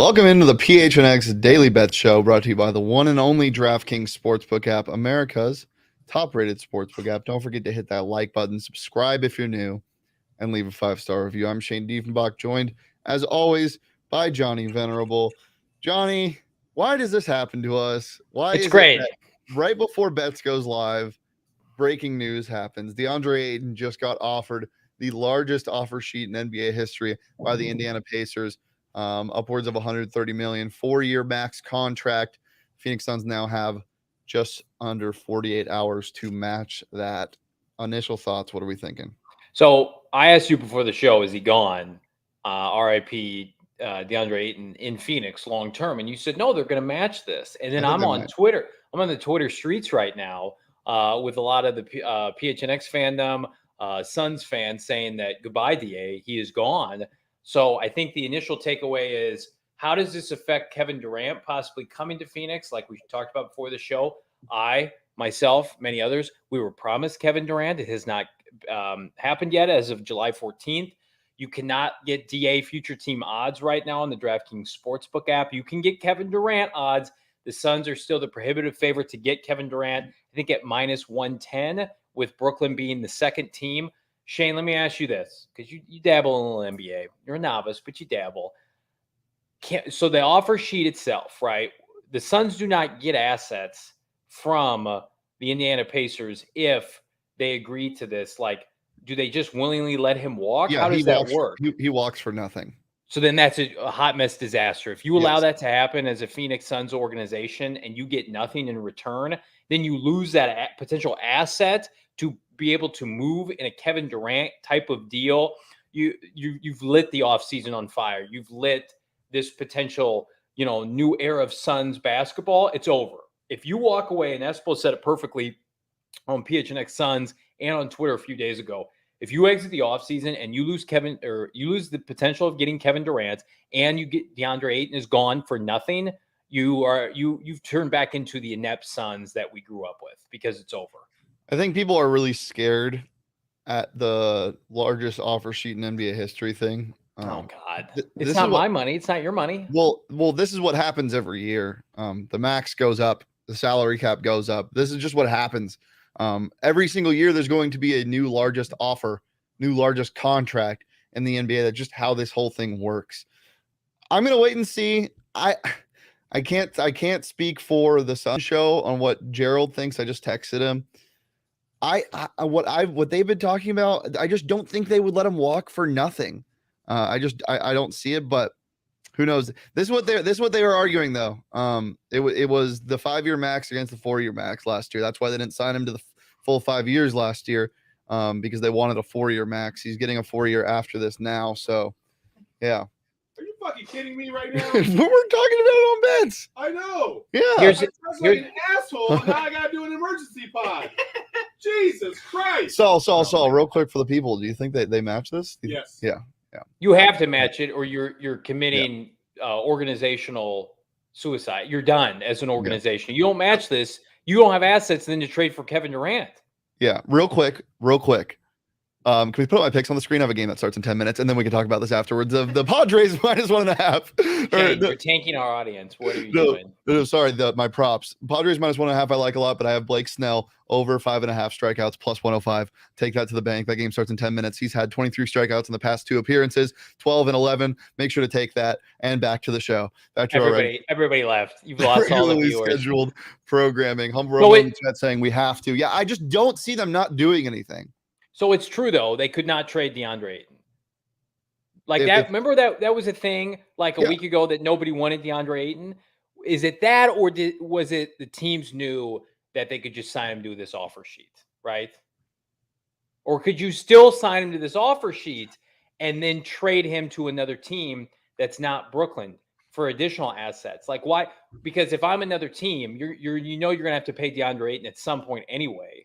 Welcome into the PHNX Daily Bet Show, brought to you by the one and only DraftKings Sportsbook app, America's top-rated sportsbook app. Don't forget to hit that like button, subscribe if you're new, and leave a 5-star review. I'm Shane Diefenbach, joined, as always, by Johnny Venerable. Johnny, why does this happen to us? Why it's is great. It that right before Bets goes live, breaking news happens. Deandre Ayton just got offered the largest offer sheet in NBA history by the Indiana Pacers. Upwards of $130 million, 4-year max contract. Phoenix Suns now have just under 48 hours to match that. Initial thoughts, what are we thinking? So I asked you before the show, is he gone? RIP DeAndre Ayton in Phoenix long term, and you said no, they're going to match this. And then I'm on Twitter. I'm on the Twitter streets right now with a lot of the PHNX fandom, Suns fans saying that goodbye, DA, he is gone. So I think the initial takeaway is, how does this affect Kevin Durant possibly coming to Phoenix? Like we talked about before the show, myself, many others, we were promised Kevin Durant. It has not happened yet as of July 14th. You cannot get DA future team odds right now on the DraftKings Sportsbook app. You can get Kevin Durant odds. The Suns are still the prohibitive favorite to get Kevin Durant, I think at minus 110, with Brooklyn being the second team. Shane, let me ask you this, because you dabble in a little NBA. You're a novice, but you dabble. So the offer sheet itself, right? The Suns do not get assets from the Indiana Pacers if they agree to this. Like, do they just willingly let him walk? Yeah, how does that work? He walks for nothing. So then that's a hot mess disaster. If you allow that to happen as a Phoenix Suns organization and you get nothing in return, then you lose that potential asset to be able to move in a Kevin Durant type of deal. You've lit the offseason on fire. You've lit this potential, new era of Suns basketball. It's over. If you walk away, and Espo said it perfectly on PHNX Suns and on Twitter a few days ago, if you exit the offseason and you lose you lose the potential of getting Kevin Durant and you get DeAndre Ayton is gone for nothing, you've turned back into the inept Suns that we grew up with, because it's over. I think people are really scared at the largest offer sheet in NBA history thing. Oh God, it's not my money. It's not your money. Well, this is what happens every year. The max goes up, the salary cap goes up. This is just what happens. Every single year, there's going to be a new largest offer, new largest contract in the NBA. That's just how this whole thing works. I'm gonna wait and see. I can't speak for the Sun show on what Gerald thinks. I just texted him. What they've been talking about, I just don't think they would let him walk for nothing. I don't see it, but who knows? This is what they were arguing though. It was the 5-year max against the 4-year max last year. That's why they didn't sign him to the full 5 years last year, because they wanted a 4-year max. He's getting a 4-year after this now. So, yeah. Are you fucking kidding me right now? We're talking about it on Bets. I know. Yeah. I dressed like an asshole, and now I gotta do an emergency pod. Jesus Christ. So, real quick for the people, do you think they match this? Yes. Yeah. You have to match it, or you're committing organizational suicide. You're done as an organization. You don't match this, you don't have assets then to trade for Kevin Durant. Yeah, real quick. Can we put my picks on the screen? I have a game that starts in 10 minutes, and then we can talk about this afterwards. Of the Padres -1.5. Shane, you're tanking our audience. What are you doing? No, sorry, my props. Padres -1.5 I like a lot, but I have Blake Snell over 5.5 strikeouts plus 105. Take that to the bank. That game starts in 10 minutes. He's had 23 strikeouts in the past 2 appearances, 12 and 11. Make sure to take that. And back to the show. Back to everybody left. You've lost all the viewers. Scheduled programming. Humble in the chat saying we have to. Yeah, I just don't see them not doing anything. So it's true, though. They could not trade DeAndre Ayton. Remember that was a thing like a week ago that nobody wanted DeAndre Ayton? Is it that, or was it the teams knew that they could just sign him to this offer sheet, right? Or could you still sign him to this offer sheet and then trade him to another team that's not Brooklyn for additional assets? Like, why? Because if I'm another team, you're going to have to pay DeAndre Ayton at some point anyway.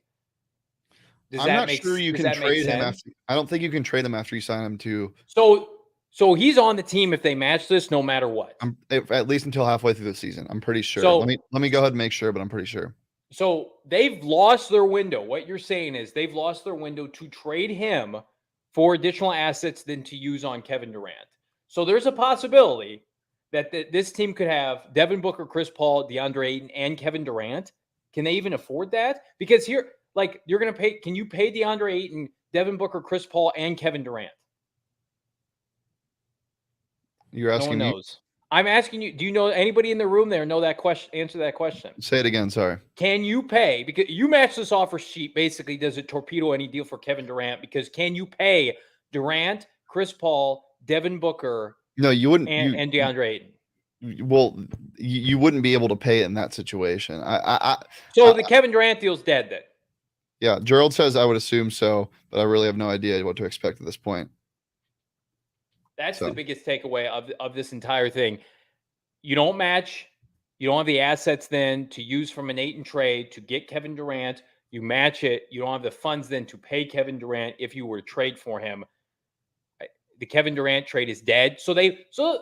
I'm not sure you can trade him after. I don't think you can trade him after you sign him to. So he's on the team if they match this, no matter what. At least until halfway through the season. I'm pretty sure. So, let me go ahead and make sure, but I'm pretty sure. So they've lost their window. What you're saying is they've lost their window to trade him for additional assets than to use on Kevin Durant. So there's a possibility that this team could have Devin Booker, Chris Paul, DeAndre Ayton, and Kevin Durant? Can they even afford that? Because here, like, you're going to pay. Can you pay DeAndre Ayton, Devin Booker, Chris Paul, and Kevin Durant? You're asking no one knows. I'm asking you, do you know anybody in the room there know that question? Answer that question. Say it again. Sorry. Can you pay? Because you match this offer sheet, basically, does it torpedo any deal for Kevin Durant? Because can you pay Durant, Chris Paul, Devin Booker, No, you wouldn't. and DeAndre Ayton? Well, you wouldn't be able to pay it in that situation. So the Kevin Durant deal's dead then? Yeah, Gerald says I would assume so, but I really have no idea what to expect at this point. That's the biggest takeaway of this entire thing. You don't match. You don't have the assets then to use from an Ayton trade to get Kevin Durant. You match it. You don't have the funds then to pay Kevin Durant if you were to trade for him. The Kevin Durant trade is dead. So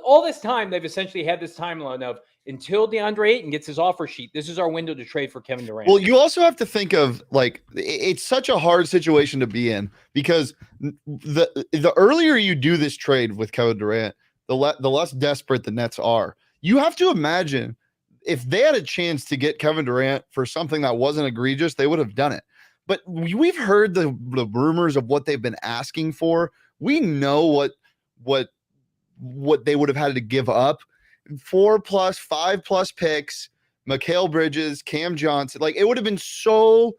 all this time, they've essentially had this timeline of until DeAndre Ayton gets his offer sheet, this is our window to trade for Kevin Durant. Well, you also have to think of, like, it's such a hard situation to be in because the earlier you do this trade with Kevin Durant, the less desperate the Nets are. You have to imagine if they had a chance to get Kevin Durant for something that wasn't egregious, they would have done it. But we've heard the rumors of what they've been asking for. We know what they would have had to give up. 4+, 5+ picks, Mikal Bridges, Cam Johnson. Like, it would have been so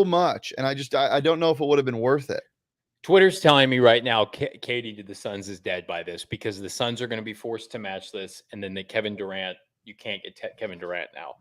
much. And I don't know if it would have been worth it. Twitter's telling me right now, Katie to the Suns is dead by this because the Suns are going to be forced to match this. And then the Kevin Durant, you can't get Kevin Durant now.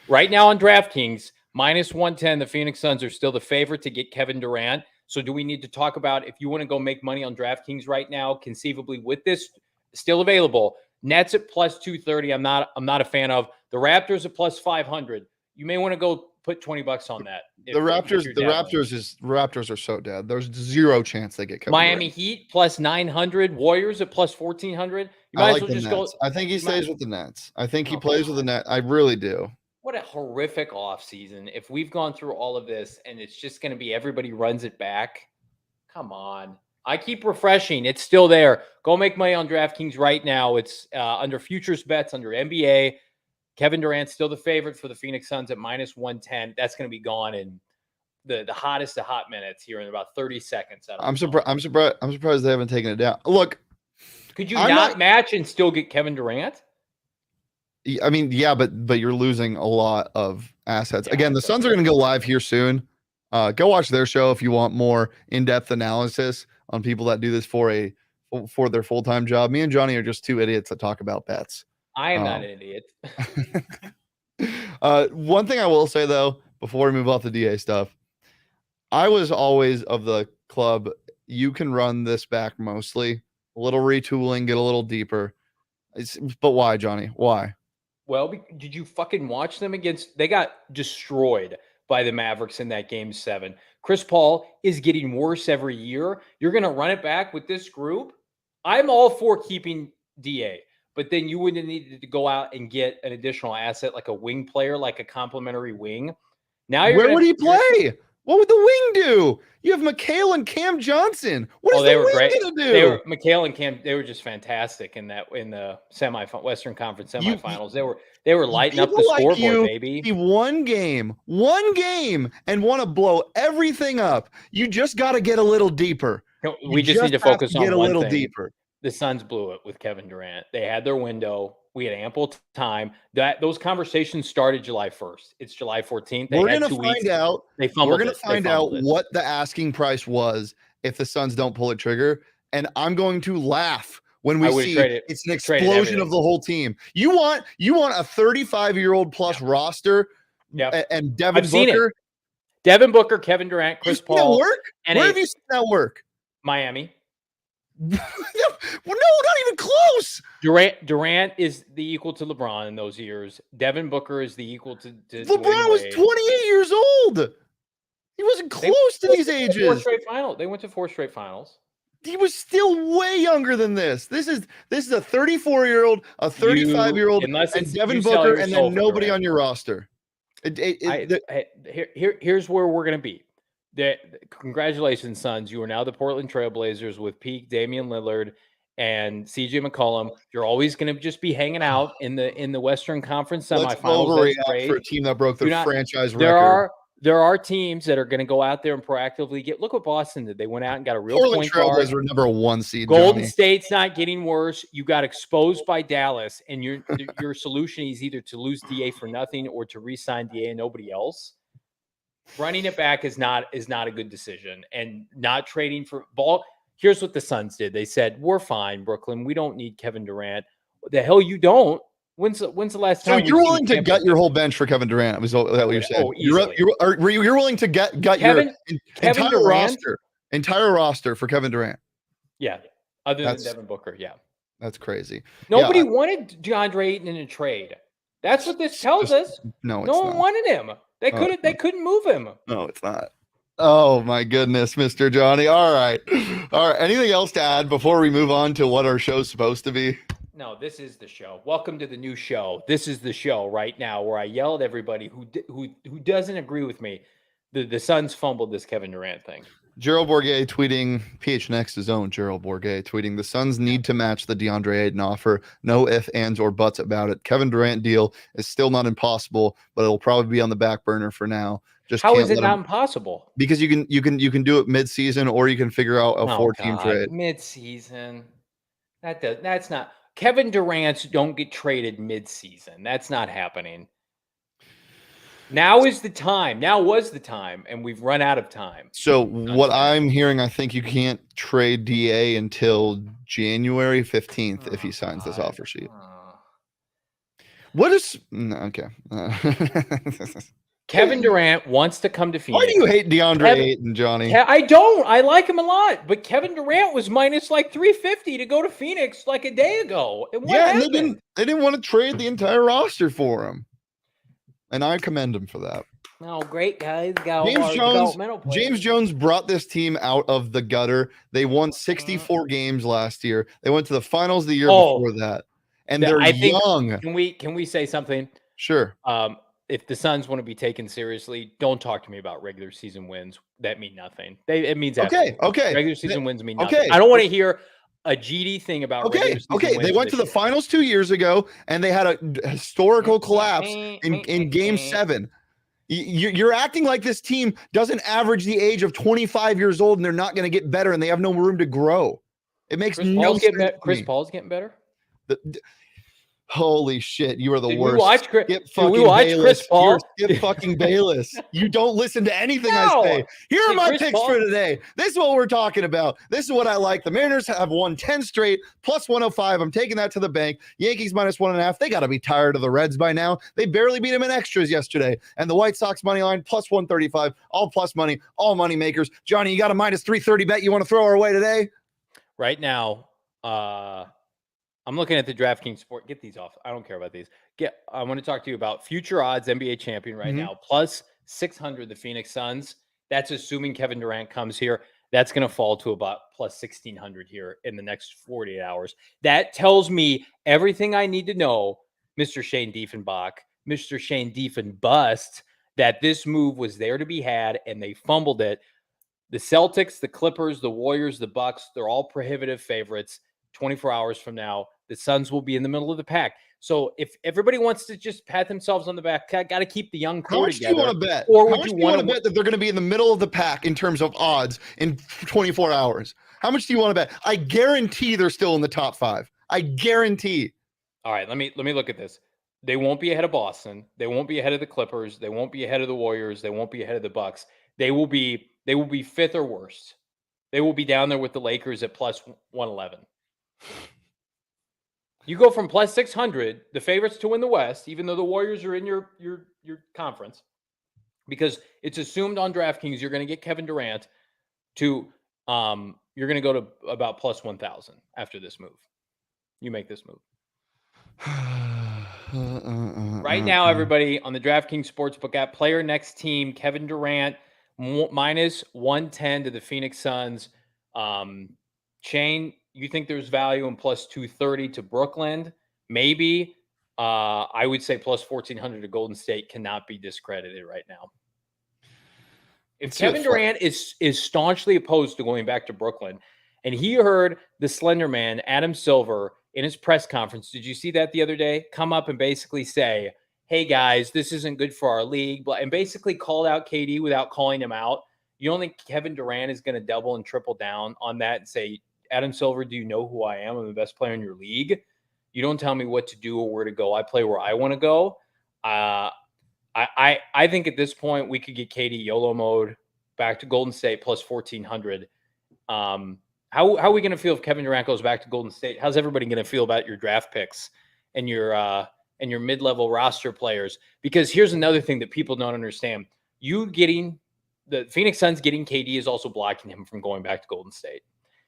Right now on DraftKings, -110, the Phoenix Suns are still the favorite to get Kevin Durant. So do we need to talk about, if you want to go make money on DraftKings right now, conceivably with this still available, Nets at +230, I'm not a fan of. The Raptors at +500. You may want to go put $20 on that. The Raptors are so dead. There's zero chance they get Kevin Miami Durant. Heat +900. Warriors at +1400. You I might like as well just Nets. go. I think he stays with the Nets. I think he plays with the Nets. I really do. What a horrific offseason. If we've gone through all of this and it's just going to be everybody runs it back, come on. I keep refreshing. It's still there. Go make money on DraftKings right now. It's under futures bets, under NBA. Kevin Durant's still the favorite for the Phoenix Suns at -110. That's going to be gone in the hottest of hot minutes here in about 30 seconds. I'm surprised they haven't taken it down. Look, could you not match and still get Kevin Durant? I mean, yeah, but you're losing a lot of assets. Again, the Suns are going to go live here soon. Go watch their show if you want more in-depth analysis on people that do this for their full-time job. Me and Johnny are just two idiots that talk about bets. I am not an idiot. One thing I will say, though, before we move off the DA stuff, I was always of the club, you can run this back mostly. A little retooling, get a little deeper. But why, Johnny? Why? Well, did you fucking watch them they got destroyed by the Mavericks in that Game 7. Chris Paul is getting worse every year. You're going to run it back with this group? I'm all for keeping DA, but then you wouldn't need to go out and get an additional asset like a wing player, like a complimentary wing. Now where would he play? What would the wing do? You have Mikal and Cam Johnson. What is the wing going to do? Mikal and Cam, they were just fantastic in the Western Conference semifinals. They were lighting up the scoreboard, baby. One game, and want to blow everything up. You just got to get a little deeper. We just need to focus on a one little thing. Deeper. The Suns blew it with Kevin Durant. They had their window. We had ample time. Those conversations started July 1st. It's July 14th. We're going to find out. We're going to find out what the asking price was if the Suns don't pull a trigger, and I'm going to laugh when we see it's an explosion of the whole team. You want a 35-year-old plus roster, and Devin Booker. Devin Booker, Kevin Durant, Chris Paul. Work? Where have you seen that work? Miami. No, not even close. Durant is the equal to LeBron in those years. Devin Booker is the equal to LeBron was 28 years old. He wasn't close to these ages. They went to 4 straight finals. He was still way younger than this. This is a 34-year-old, a 35-year-old, and Devin Booker, and then nobody on your roster. Here's where we're gonna be. Congratulations, Suns. You are now the Portland Trailblazers with peak Damian Lillard and CJ McCollum. You're always going to just be hanging out in the Western Conference Let's semifinals. overreact for a team that broke their franchise record. There are teams that are going to go out there and proactively look what Boston did. They went out and got a real Portland point guard. Trailblazers were number 1 seed. Golden Johnny. State's not getting worse. You got exposed by Dallas, and your solution is either to lose DA for nothing or to re-sign DA and nobody else. Running it back is not a good decision, and not trading for ball. Here's what the Suns did. They said, "We're fine, Brooklyn. We don't need Kevin Durant." The hell you don't. When's the last time? So you're willing to gut your whole bench for Kevin Durant? Was that what you're saying? Oh, easily. You're willing to gut Kevin your Kevin Durant? entire roster for Kevin Durant? Yeah, other than Devin Booker. Yeah, that's crazy. Nobody wanted DeAndre Ayton in a trade. That's what this tells us. No, no one wanted him. They couldn't move him. No, it's not. Oh my goodness, Mr. Johnny. All right. Anything else to add before we move on to what our show's supposed to be? No, this is the show. Welcome to the new show. This is the show right now where I yell at everybody who doesn't agree with me. The Suns fumbled this Kevin Durant thing. Gerald Bourguet tweeting, PHNX's own Gerald Bourguet tweeting, the Suns need to match the DeAndre Ayton offer. No ifs, ands, or buts about it. Kevin Durant deal is still not impossible, but it'll probably be on the back burner for now. How is it not impossible? Because you can do it mid-season, or you can figure out a 4-team trade. Mid-season. That's not. Kevin Durant's don't get traded mid-season. That's not happening. Now is the time. Now was the time, and we've run out of time. So what I'm hearing, I think you can't trade DA until January 15th if he signs this offer sheet. What is okay? Kevin Durant wants to come to Phoenix. Why do you hate DeAndre Ayton, Johnny? I don't. I like him a lot, but Kevin Durant was minus like 350 to go to Phoenix like a day ago. And what happened? And they didn't want to trade the entire roster for him, and I commend him for that. Oh, great guys! James Jones brought this team out of the gutter. They won 64 games last year. They went to the finals the year before that, and they're young. Can we say something? Sure. If the Suns want to be taken seriously, don't talk to me about regular season wins. That mean nothing. It means okay. Regular season wins mean nothing. Okay. I don't want to hear a GD thing about regular season wins. They went to the finals 2 years ago, and they had a historical collapse in Game 7. You're acting like this team doesn't average the age of 25 years old, and they're not going to get better, and they have no room to grow. It makes no sense. Chris Paul's getting better. Holy shit, you are the We worst. watch Chris Paul? Skip fucking Bayless. You don't listen to anything I say. Here are my picks for today. This is what we're talking about. This is what I like. The Mariners have won 10 straight, plus 105. I'm taking that to the bank. Yankees minus 1.5. They got to be tired of the Reds by now. They barely beat them in extras yesterday. And the White Sox money line, plus 135. All plus money, all money makers. Johnny, you got a minus 330 bet you want to throw our way today? Right now, I'm looking at the DraftKings Sport. Get these off. I don't care about these. I want to talk to you about future odds NBA champion right now. Plus 600, the Phoenix Suns. That's assuming Kevin Durant comes here. That's going to fall to about plus 1,600 here in the next 48 hours. That tells me everything I need to know, Mr. Shane Diefenbach, Mr. Shane Diefenbust, that this move was there to be had, and they fumbled it. The Celtics, the Clippers, the Warriors, the Bucks, they're all prohibitive favorites. 24 hours from now, the Suns will be in the middle of the pack. So if everybody wants to just pat themselves on the back, got to keep the young core together. How much do you want to bet? Or would you want to bet that they're going to be in the middle of the pack in terms of odds in 24 hours? How much do you want to bet? I guarantee they're still in the top 5. I guarantee. All right, let me look at this. They won't be ahead of Boston. They won't be ahead of the Clippers. They won't be ahead of the Warriors. They won't be ahead of the Bucks. They will be 5th or worse. They will be down there with the Lakers at plus 111. You go from plus 600, the favorites to win the West, even though the Warriors are in your conference, because it's assumed on DraftKings you're going to get Kevin Durant to you're going to go to about plus 1,000 after this move. You make this move. Right now, everybody on the DraftKings Sportsbook app, player next team, Kevin Durant, minus 110 to the Phoenix Suns. Shane, you think there's value in plus 230 to Brooklyn? Maybe. I would say plus 1,400 to Golden State cannot be discredited right now. If Kevin Durant is staunchly opposed to going back to Brooklyn, And he heard the Slender Man, Adam Silver, in his press conference. Did you see that the other day? Come up and basically say, hey, guys, this isn't good for our league. And basically called out KD without calling him out. You don't think Kevin Durant is going to double and triple down on that and say, Adam Silver, do you know who I am? I'm the best player in your league. You don't tell me what to do or where to go. I play where I want to go. I think at this point we could get KD YOLO mode back to Golden State plus 1,400. How are we going to feel if Kevin Durant goes back to Golden State? How's everybody going to feel about your draft picks and your mid-level roster players? Because here's another thing that people don't understand. The Phoenix Suns getting KD is also blocking him from going back to Golden State.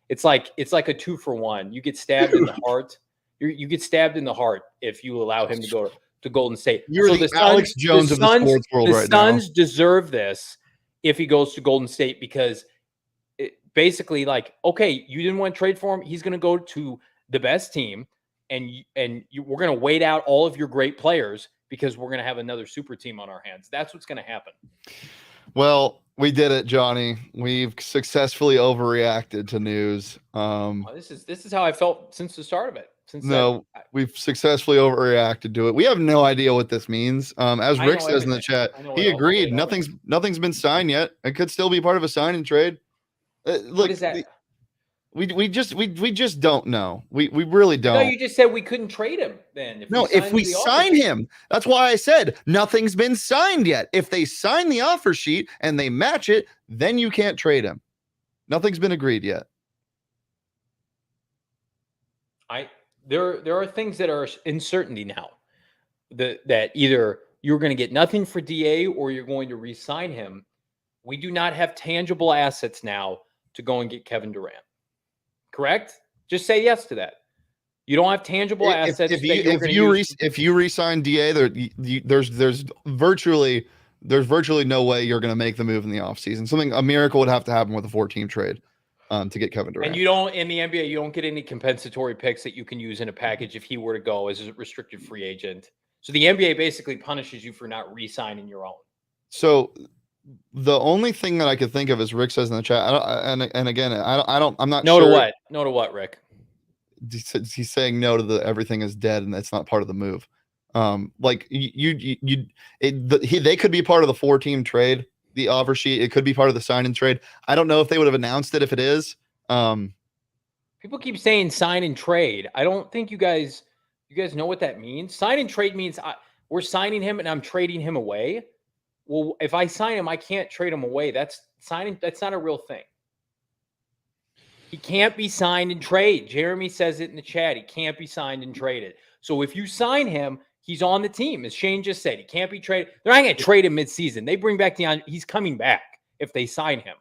It's like a 2-for-1. You get stabbed in the heart. You get stabbed in the heart if you allow him to go to Golden State. You're the Alex Jones of the sports world right now. The Suns deserve this if he goes to Golden State because basically, like, okay, you didn't want to trade for him. He's going to go to the best team, and we're going to wait out all of your great players because we're going to have another super team on our hands. That's what's going to happen. Well, we did it, Johnny. We've successfully overreacted to news. This is how I felt since the start of it. We've successfully overreacted to it. We have no idea what this means. As Rick says in the chat, he agreed. Nothing's been signed yet. It could still be part of a sign and trade. Look, what is that? We just don't know. We really don't. No, you just said we couldn't trade him then. If we sign him, that's why I said nothing's been signed yet. If they sign the offer sheet and they match it, then you can't trade him. Nothing's been agreed yet. There are things that are uncertainty now. That either you're going to get nothing for DA or you're going to re-sign him. We do not have tangible assets now to go and get Kevin Durant. Correct? Just say yes to that. You don't have tangible assets. If you re-sign DA, there's virtually no way you're going to make the move in the offseason. A miracle would have to happen with a 4-team trade to get Kevin Durant. And you don't, in the NBA, you don't get any compensatory picks that you can use in a package if he were to go as a restricted free agent. So the NBA basically punishes you for not re-signing your own. So the only thing that I could think of, as Rick says in the chat, I'm not no sure. To what? No to what, Rick? He's saying no to the everything is dead and that's not part of the move. Like they could be part of the 4-team trade, the offer sheet. It could be part of the sign and trade. I don't know if they would have announced it if it is. People keep saying sign and trade. I don't think you guys know what that means. Sign and trade means we're signing him and I'm trading him away. Well, if I sign him, I can't trade him away. That's not a real thing. He can't be signed and traded. Jeremy says it in the chat. He can't be signed and traded. So if you sign him, he's on the team. As Shane just said, he can't be traded. They're not going to trade him midseason. They bring back Deandre. He's coming back if they sign him.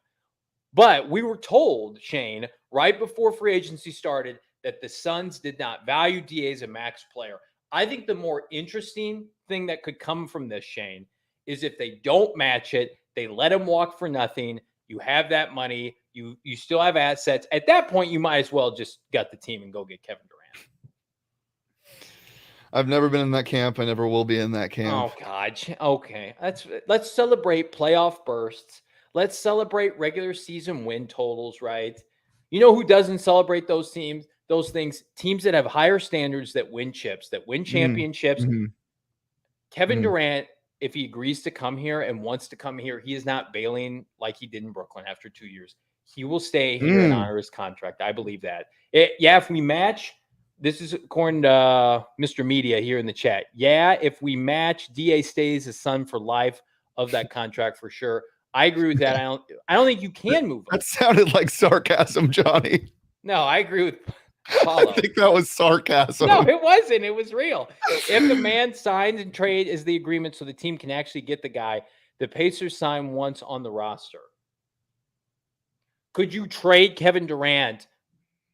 But we were told, Shane, right before free agency started, that the Suns did not value DA as a max player. I think the more interesting thing that could come from this, Shane, is if they don't match it, they let him walk for nothing. You have that money. You still have assets. At that point, you might as well just gut the team and go get Kevin Durant. I've never been in that camp. I never will be in that camp. Oh, God. Okay. Let's celebrate playoff bursts. Let's celebrate regular season win totals, right? You know who doesn't celebrate those things? Teams that have higher standards, that win chips, that win championships. Mm-hmm. Kevin Durant, if he agrees to come here and wants to come here, he is not bailing like he did in Brooklyn after 2 years. He will stay here and honor his contract. I believe that. If we match, this is according to Mr. Media here in the chat. Yeah, if we match, DA stays a Sun for life of that contract for sure. I agree with that. I don't think you can move him. That sounded like sarcasm, Johnny. No, I agree with Paulo. I think that was sarcasm. No, it wasn't. It was real. If the man signs and trade is the agreement so the team can actually get the guy, the Pacers sign once on the roster. Could you trade Kevin Durant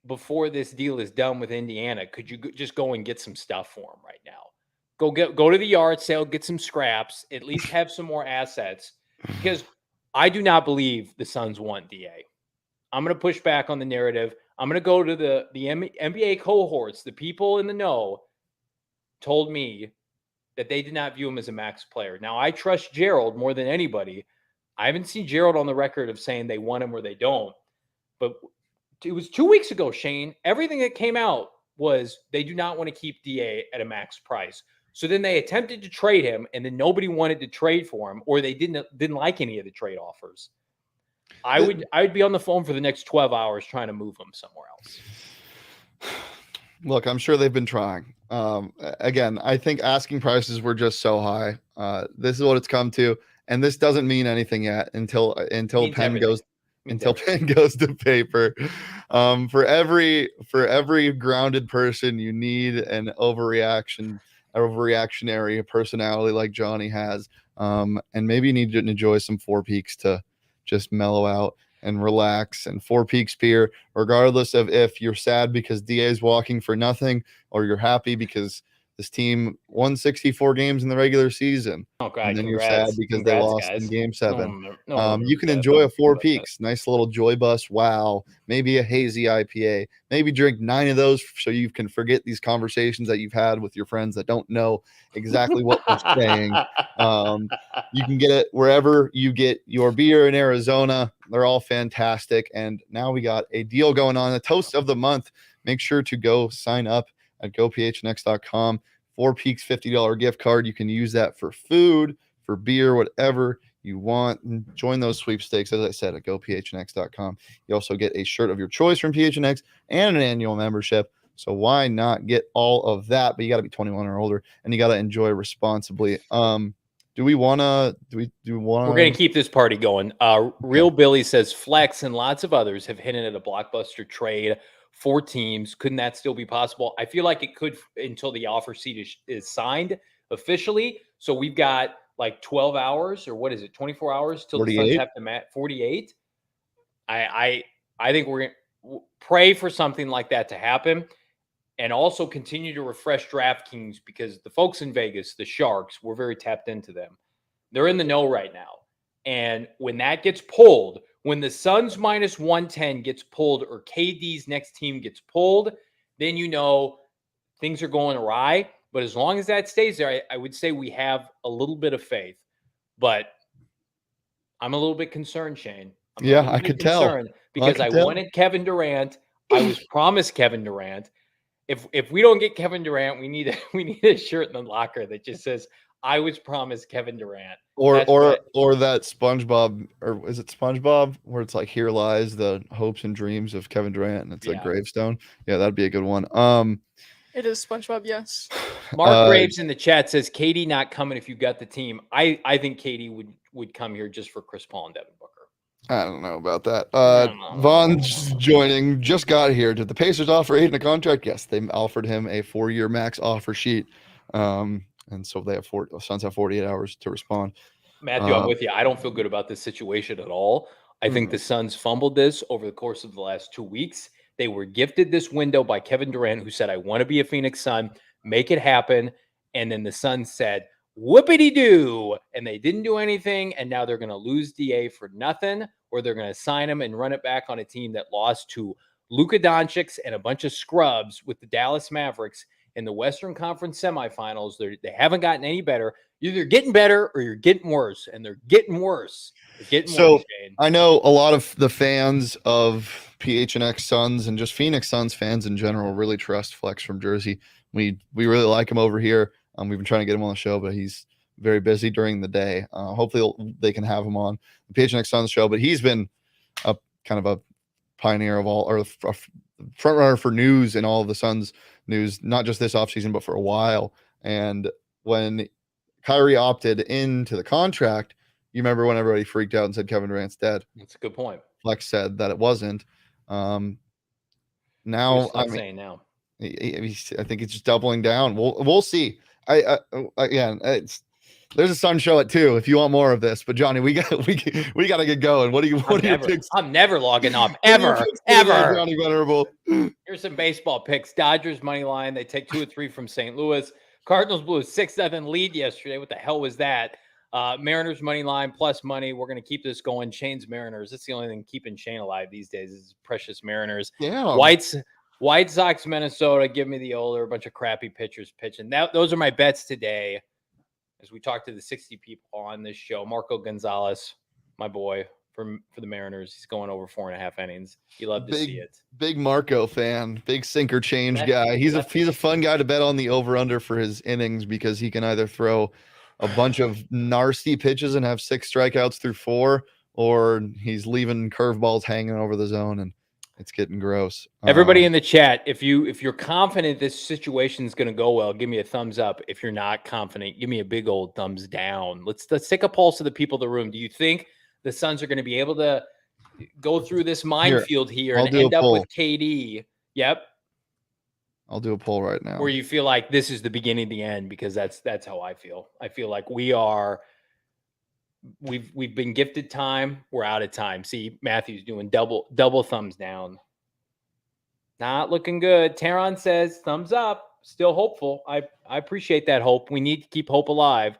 before this deal is done with Indiana? Could you just go and get some stuff for him right now? Go to the yard sale, get some scraps, at least have some more assets. Because I do not believe the Suns want DA. I'm going to push back on the narrative. I'm going to go to the NBA cohorts. The people in the know told me that they did not view him as a max player. Now, I trust Gerald more than anybody. I haven't seen Gerald on the record of saying they want him or they don't. But it was 2 weeks ago, Shane. Everything that came out was they do not want to keep DA at a max price. So then they attempted to trade him, and then nobody wanted to trade for him, or they didn't like any of the trade offers. I would be on the phone for the next 12 hours trying to move him somewhere else. Look, I'm sure they've been trying. Again, I think asking prices were just so high. This is what it's come to, and this doesn't mean anything yet until pen goes to paper. For every grounded person, you need an overreactionary personality like Johnny has. And maybe you need to enjoy some Four Peaks to just mellow out and relax. And Four Peaks beer, regardless of if you're sad because DA is walking for nothing or you're happy because this team won 64 games in the regular season. Oh, God, and then congrats. You're sad because they lost guys. in Game 7. You can enjoy a Four Peaks, nice little Joy Bus, wow, maybe a hazy IPA, maybe drink 9 of those so you can forget these conversations that you've had with your friends that don't know exactly what they're saying. You can get it wherever you get your beer in Arizona. They're all fantastic. And now we got a deal going on, the toast of the month. Make sure to go sign up at gophnx.com. Four Peaks $50 gift card. You can use that for food, for beer, whatever you want. And join those sweepstakes, as I said, at gophnx.com. You also get a shirt of your choice from PHNX and an annual membership. So why not get all of that? But you got to be 21 or older, and you got to enjoy responsibly. We're going to keep this party going. Real Billy says Flex and lots of others have hinted at a blockbuster trade. 4 teams. Couldn't that still be possible? I feel like it could until the offer sheet is signed officially. So we've got like 12 hours, or what is it, 24 hours till 48? The Suns have to match 48. I think we're going to pray for something like that to happen, and also continue to refresh DraftKings, because the folks in Vegas, the Sharks, we're very tapped into them. They're in the know right now. And when that gets pulled, when the Suns minus 110 gets pulled, or KD's next team gets pulled, then you know things are going awry. But as long as that stays there, I would say we have a little bit of faith. But I'm a little bit concerned, Shane. I could tell. Because I wanted Kevin Durant. I was promised Kevin Durant. If we don't get Kevin Durant, we need a shirt in the locker that just says, I was promised Kevin Durant. Or that SpongeBob, or is it SpongeBob, where it's like, here lies the hopes and dreams of Kevin Durant, and it's a gravestone. Yeah, that'd be a good one. It is SpongeBob, yes. Mark Graves in the chat says, KD not coming if you got the team. I think KD would come here just for Chris Paul and Devin Booker. I don't know about that. Vaughn's joining, just got here. Did the Pacers offer Ayton a contract? Yes, they offered him a 4-year max offer sheet. And so the Suns have 48 hours to respond. Matthew, I'm with you. I don't feel good about this situation at all. I think the Suns fumbled this over the course of the last 2 weeks. They were gifted this window by Kevin Durant, who said, I want to be a Phoenix Sun, make it happen. And then the Suns said, whoopity-doo. And they didn't do anything. And now they're going to lose DA for nothing, or they're going to sign him and run it back on a team that lost to Luka Doncic and a bunch of scrubs with the Dallas Mavericks in the Western Conference semifinals. They haven't gotten any better. You're either getting better or you're getting worse, and they're getting worse. So I know a lot of the fans of PHNX Suns and just Phoenix Suns fans in general really trust Flex from Jersey. We really like him over here. We've been trying to get him on the show, but he's very busy during the day. Hopefully they can have him on the PHNX Suns show. But he's been a kind of a pioneer of all, or a front runner for news and all of the Suns news, not just this offseason, but for a while. And when Kyrie opted into the contract, you remember when everybody freaked out and said Kevin Durant's dead? That's a good point. Flex said that it wasn't. Now I'm saying now. I think it's just doubling down. We'll see. Again, there's a Sun show at 2 if you want more of this. But Johnny, we got to get going. What are your picks? I'm never logging off ever. Johnny Venerable. Here's some baseball picks. Dodgers money line. They take 2 or 3 from St. Louis. Cardinals blew a 6-0 lead yesterday. What the hell was that? Mariners money line plus money. We're going to keep this going. Shane's Mariners. That's the only thing keeping Shane alive these days is precious Mariners. Yeah. White Sox, Minnesota. Give me the older. A bunch of crappy pitchers pitching. Those are my bets today. As we talk to the 60 people on this show, Marco Gonzalez, my boy for the Mariners. He's going over 4.5 innings. You love to see it. Big Marco fan, big sinker change guy. He's a fun guy to bet on the over under for his innings because he can either throw a bunch of nasty pitches and have 6 strikeouts through 4, or he's leaving curveballs hanging over the zone and it's getting gross. Everybody in the chat, if you're confident this situation is going to go well, give me a thumbs up. If you're not confident, give me a big old thumbs down. Let's take a pulse of the people in the room. Do you think the Suns are going to be able to go through this minefield here and end up with KD? Yep. I'll do a poll right now. Where you feel like this is the beginning of the end, because that's how I feel. I feel like we've been gifted time. We're out of time. See, Matthew's doing double thumbs down. Not looking good. Taron says thumbs up. Still hopeful. I appreciate that hope. We need to keep hope alive.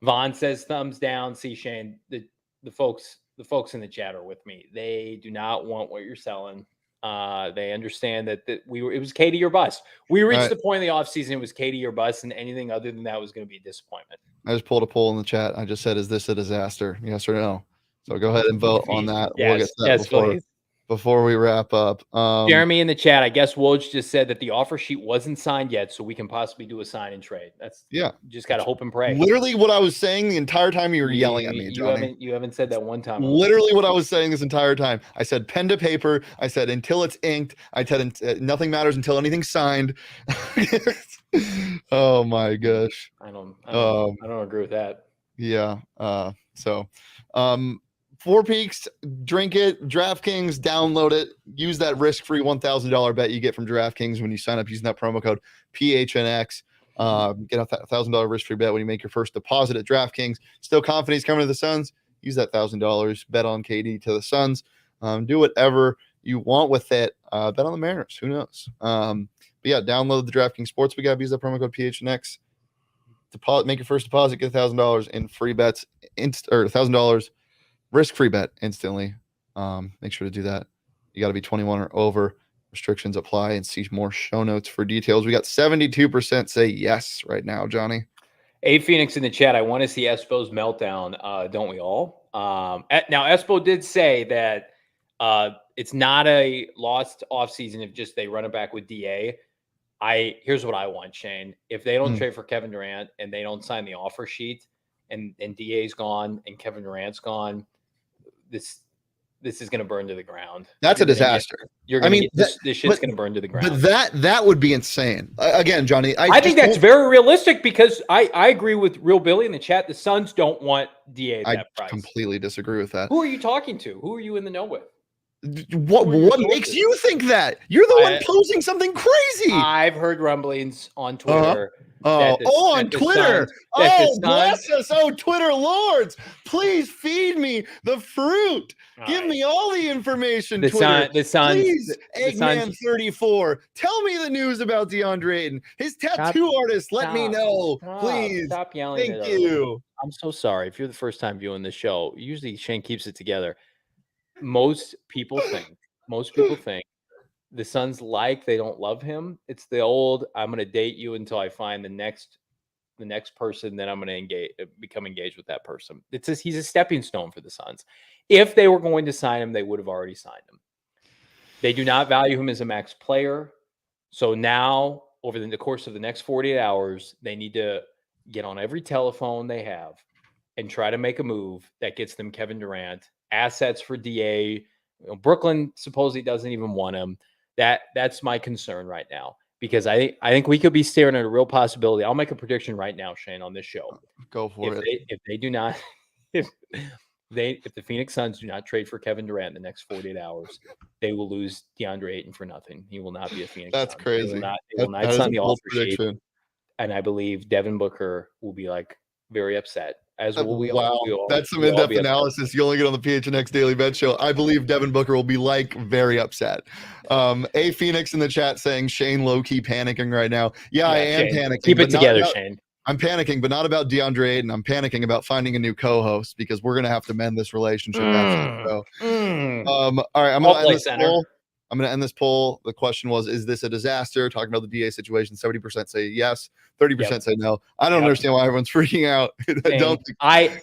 Vaughn says thumbs down. See, Shane, the folks in the chat are with me. They do not want what you're selling. They understand that it was KD or bust. We reached the point in the offseason, it was KD or bust, and anything other than that was going to be a disappointment. I just pulled a poll in the chat. I just said, is this a disaster? Yes or no? So go ahead and vote on that. Yes, we'll get to that before we wrap up. Jeremy in the chat, I guess Woj just said that the offer sheet wasn't signed yet, so we can possibly do a sign and trade. Just got to hope and pray. Literally what I was saying the entire time you were yelling at me, Johnny. You haven't said that one time. Literally what I was saying this entire time. I said pen to paper. I said until it's inked. I said nothing matters until anything's signed. Oh my gosh. I don't agree with that. Yeah. 4 Peaks, drink it, DraftKings, download it, use that risk-free $1,000 bet you get from DraftKings when you sign up using that promo code PHNX. Get a $1,000 risk-free bet when you make your first deposit at DraftKings. Still confident he's coming to the Suns? Use that $1,000, bet on KD to the Suns. Do whatever you want with it. Bet on the Mariners. Who knows? But yeah, download the DraftKings Sportsbook app. Use that promo code PHNX. Make your first deposit, get $1,000 in free bets, or $1,000 risk-free bet instantly. Make sure to do that. You got to be 21 or over. Restrictions apply, and see more show notes for details. We got 72% say yes right now, Johnny. A Phoenix in the chat. I want to see Espo's meltdown. Don't we all? Now Espo did say that it's not a lost offseason if just they run it back with DA. Here's what I want, Shane. If they don't trade for Kevin Durant and they don't sign the offer sheet, and DA's gone and Kevin Durant's gone, this is going to burn to the ground. That's a disaster. This shit's going to burn to the ground. But that would be insane. Again, Johnny, I think that's very realistic, because I agree with Real Billy in the chat. The Suns don't want DA at that price. I completely disagree with that. Who are you talking to? Who are you in the know with? What makes you think that? You're the one posing something crazy. I've heard rumblings on Twitter. On Twitter. Bless us. Oh, Twitter lords. Please feed me the fruit. Give me all the information, Twitter. Please, Eggman34. Tell me the news about Deandre Ayton. His tattoo artist, let me know. Please. Stop yelling. Thank you. I'm so sorry. If you're the first time viewing this show, usually Shane keeps it together. Most people think the Suns they don't love him. It's the old, I'm going to date you until I find the next person, then I'm going to become engaged with that person. He's a stepping stone for the Suns. If they were going to sign him, they would have already signed him. They do not value him as a max player. So now, over the course of the next 48 hours, they need to get on every telephone they have and try to make a move that gets them Kevin Durant, assets for DA. Brooklyn supposedly doesn't even want him. That's my concern right now, because I think we could be staring at a real possibility. I'll make a prediction right now, Shane, on this show. Go for it. If they do not, if the Phoenix Suns do not trade for Kevin Durant in the next 48 hours, they will lose DeAndre Ayton for nothing. He will not be a Phoenix. That's Sun. crazy. They will not sign the offer sheet. And I believe Devin Booker will be very upset. As will we all. That's some in-depth analysis. You only get on the PHNX Daily Bet Show. I believe Devin Booker will be very upset. A Phoenix in the chat saying Shane low-key panicking right now. Yeah, I am Shane, panicking. Keep it together, Shane. I'm panicking, but not about DeAndre Ayton. I'm panicking about finding a new co-host, because we're gonna have to mend this relationship after the show. All right, I'm gonna end this poll. I'm going to end this poll. The question was, is this a disaster? Talking about the DA situation, 70% say yes, 30% say no. I don't understand why everyone's freaking out.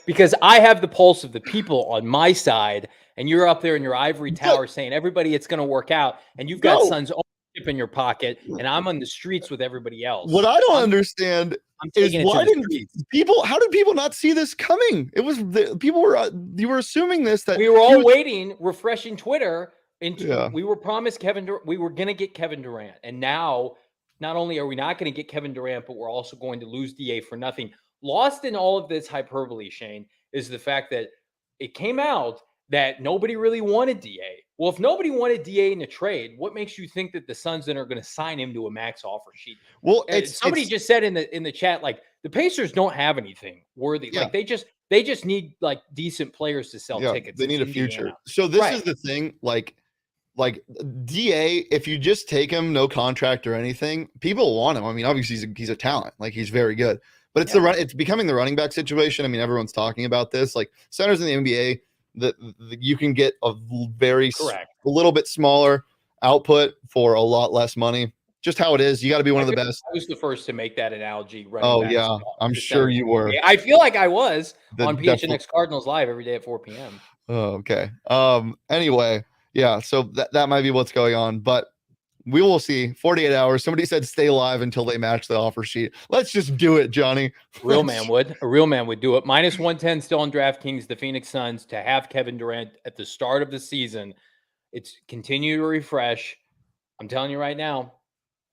Because I have the pulse of the people on my side, and you're up there in your ivory tower saying, everybody, it's going to work out. And you've got Suns ownership in your pocket, and I'm on the streets with everybody else. What I don't understand is how did people not see this coming? It was you were assuming this, that we were all waiting, refreshing Twitter. We were promised we were going to get Kevin Durant. And now, not only are we not going to get Kevin Durant, but we're also going to lose DA for nothing. Lost in all of this hyperbole, Shane, is the fact that it came out that nobody really wanted DA. Well, if nobody wanted DA in a trade, what makes you think that the Suns then are going to sign him to a max offer sheet? Well, somebody just said in the chat, like, the Pacers don't have anything worthy. Yeah. Like they just need like decent players to sell tickets. They need a future. So this is the thing, like DA, if you just take him, no contract or anything, people want him. I mean, obviously he's a talent, like he's very good. But it's becoming the running back situation. I mean, everyone's talking about this. Like centers in the NBA, that you can get a a little bit smaller output for a lot less money. Just how it is. You got to be one of the best. I was the first to make that analogy. I'm sure you were. I feel like I was on PHNX Cardinals Live every day at 4 p.m. Oh, okay. Anyway, yeah. So that might be what's going on, but we will see. 48 hours. Somebody said stay live until they match the offer sheet. Let's just do it, Johnny. A real man would do it. Minus 110 still on DraftKings. The Phoenix Suns to have Kevin Durant at the start of the season. It's continue to refresh. I'm telling you right now.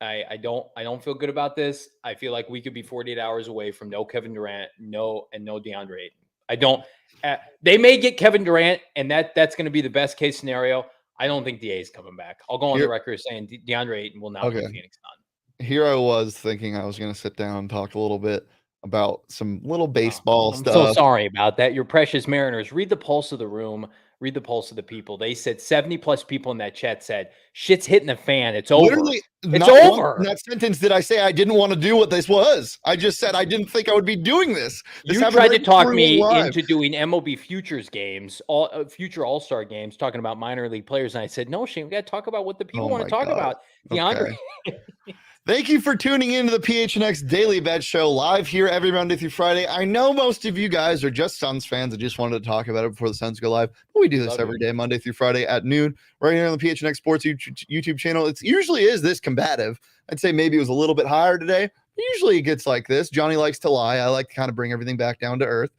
I don't feel good about this. I feel like we could be 48 hours away from no Kevin Durant, no Deandre Ayton. I don't. They may get Kevin Durant, and that's going to be the best case scenario. I don't think DA is coming back. I'll go on the record saying DeAndre Ayton will not be Phoenix Sun. Here I was thinking I was going to sit down and talk a little bit about some little baseball stuff. I'm so sorry about that. Your precious Mariners. Read the pulse of the room. Read the pulse of the people. They said 70+ people in that chat said, shit's hitting the fan. It's over. Literally, it's over. In that sentence did I say I didn't want to do what this was. I just said I didn't think I would be doing this. You tried to talk me into doing MLB futures games, future All-Star games, talking about minor league players. And I said, no, Shane, we got to talk about what the people want to talk about. DeAndre. Thank you for tuning into the PHNX Daily Bet Show live here every Monday through Friday. I know most of you guys are just Suns fans that just wanted to talk about it before the Suns go live. But we do this every day, Monday through Friday at noon, right here on the PHNX Sports YouTube channel. It usually is this combative. I'd say maybe it was a little bit higher today. Usually it gets like this. Johnny likes to lie. I like to kind of bring everything back down to earth.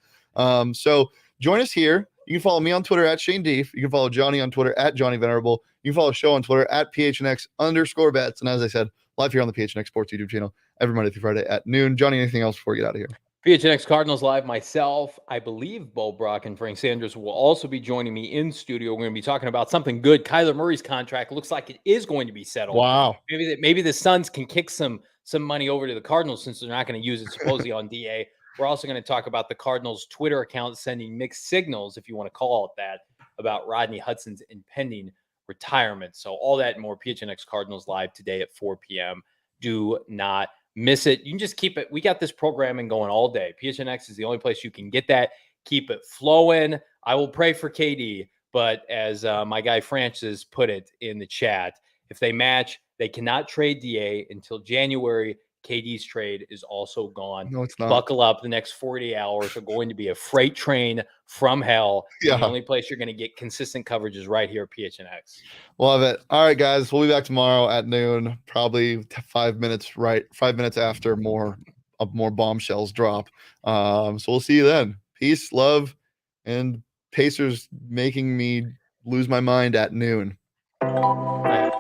So join us here. You can follow me on Twitter at Shane Deef. You can follow Johnny on Twitter at Johnny Venerable. You can follow the show on Twitter at PHNX_bets. And as I said, live here on the PHNX Sports YouTube channel every Monday through Friday at noon. Johnny, anything else before we get out of here? PHNX Cardinals Live, myself, I believe Bo Brock and Frank Sanders will also be joining me in studio. We're going to be talking about something good. Kyler Murray's contract looks like it is going to be settled. Wow. Maybe the Suns can kick some money over to the Cardinals since they're not going to use it supposedly on DA. We're also going to talk about the Cardinals' Twitter account sending mixed signals, if you want to call it that, about Rodney Hudson's impending retirement. So all that and more, PHNX Cardinals Live today at 4 p.m. Do not miss it. You can just keep it. We got this programming going all day. PHNX is the only place you can get that. Keep it flowing. I will pray for KD, but as my guy Francis put it in the chat, if they match, they cannot trade DA until January. KD's trade is also gone. No, it's not. Buckle up. The next 40 hours are going to be a freight train from hell. Yeah. The only place you're going to get consistent coverage is right here at PHNX. Love it. All right, guys. We'll be back tomorrow at noon, probably 5 minutes after more bombshells drop. So we'll see you then. Peace, love, and Pacers making me lose my mind at noon. Right.